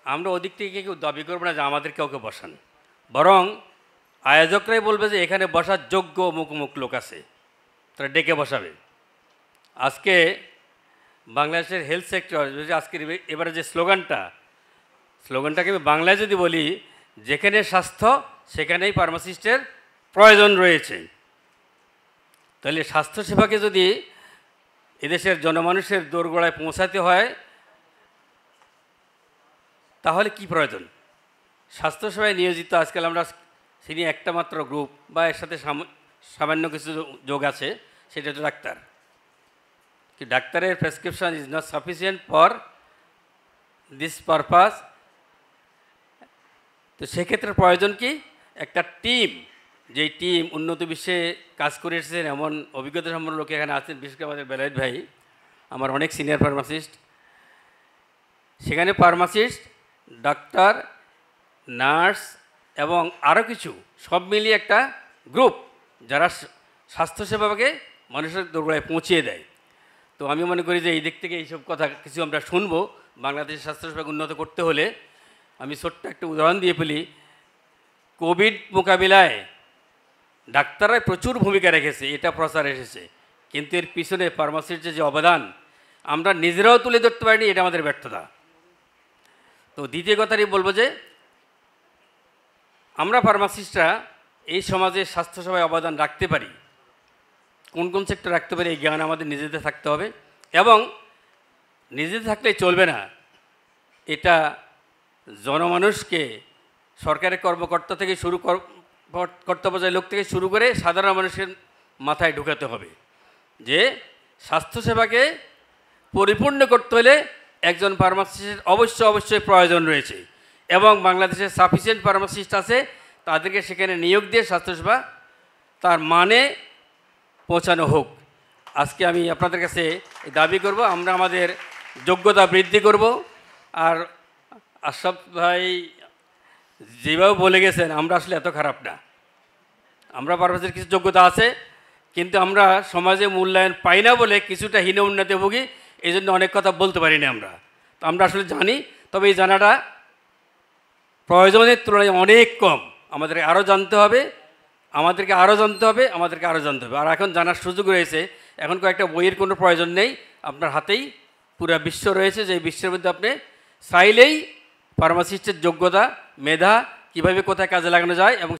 আমরা ওদিক থেকে কেউ দাবি করবো না যে আমাদের কাউকে বসান, বরং আয়োজকরাই বলবে যে এখানে বসার যোগ্য অমুক অমুক লোক আছে, তারা ডেকে বসাবে। আজকে বাংলাদেশের হেলথ সেক্টর আজকের এবারে যে স্লোগানটাকে আমি বাংলায় যদি বলি, যেখানে স্বাস্থ্য সেখানেই ফার্মাসিস্টের প্রয়োজন রয়েছে। তাহলে স্বাস্থ্যসেবাকে যদি এদেশের জনমানুষের দোরগোড়ায় পৌঁছাতে হয়, তাহলে কি প্রয়োজন? স্বাস্থ্যসেবায় নিয়োজিত আজকাল আমরা চিনি একটা মাত্র গ্রুপ, বা এর সাথে সামান্য কিছু যোগ আছে, সেটা হচ্ছে ডাক্তার। কি ডাক্তারের prescription is not sufficient for this purpose. তো সেক্ষেত্রে প্রয়োজন কি? একটা টিম, যেই টিম উন্নত বিশ্বে কাজ করে এসেছেন এমন অভিজ্ঞতা সম্পন্ন লোক এখানে আছেন, বিশেষ করে আমাদের বেলায়েত ভাই, আমার অনেক সিনিয়র ফার্মাসিস্ট। সেখানে ফার্মাসিস্ট, ডাক্তার, নার্স এবং আরও কিছু সব মিলিয়ে একটা গ্রুপ, যারা স্বাস্থ্যসেবাকে মানুষের দোরগোড়ায় পৌঁছিয়ে দেয়। তো আমি মনে করি যে এই দিক থেকে এইসব কথা কিছু আমরা শুনবো। বাংলাদেশের স্বাস্থ্যসেবাকে উন্নত করতে হলে আমি ছোট্ট একটা উদাহরণ দিয়ে ফেলি। কোভিড মোকাবিলায় ডাক্তাররাই প্রচুর ভূমিকা রেখেছে, এটা প্রচার এসেছে, কিন্তু এর পিছনে ফার্মাসির যে অবদান আমরা নিজেরাও তুলে ধরতে পারিনি, এটা আমাদের ব্যর্থতা। তো দ্বিতীয় কথাটি বলবো যে আমরা ফার্মাসিস্টরা এই সমাজে স্বাস্থ্যসেবায় অবদান রাখতে পারি, কোন কোন সেক্টর রাখতে পারি, এই জ্ঞান আমাদের নিজেদের থাকতে হবে। এবং নিজেদের থাকলেই চলবে না, এটা জনমানুষকে, সরকারের কর্মকর্তা থেকে শুরু কর্তব্যজায়ী লোক থেকে শুরু করে সাধারণ মানুষের মাথায় ঢুকাতে হবে যে স্বাস্থ্যসেবাকে পরিপূর্ণ করতে হলে একজন ফার্মাসিস্টের অবশ্যই প্রয়োজন রয়েছে, এবং বাংলাদেশে সাফিসিয়েন্ট ফার্মাসিস্ট আছে, তাদেরকে সেখানে নিয়োগ দিয়ে স্বাস্থ্যসেবা তার মানে পৌঁছানো হোক। আজকে আমি আপনাদের কাছে দাবি করব, আমরা আমাদের যোগ্যতা বৃদ্ধি করব। আর আশরাফ ভাই যেভাবে বলে গেছেন, আমরা আসলে এত খারাপ না, আমরা ফার্মাসির কিছু যোগ্যতা আছে, কিন্তু আমরা সমাজে মূল্যায়ন পাই না বলে কিছুটা হীন উন্নতি ভুগি, এই জন্য অনেক কথা বলতে পারি না আমরা। তো আমরা আসলে জানি, তবে এই জানাটা প্রয়োজনের তুলনায় অনেক কম। আমাদেরকে আরও জানতে হবে, আমাদেরকে আরও জানতে হবে। আর এখন জানার সুযোগ রয়েছে, এখন কয়েকটা বইয়ের কোনো প্রয়োজন নেই, আপনার হাতেই পুরো বিশ্ব রয়েছে, যে বিশ্বের মধ্যে আপনি চাইলেই ফার্মাসিস্টের যোগ্যতা, মেধা কীভাবে কোথায় কাজে লাগানো যায় এবং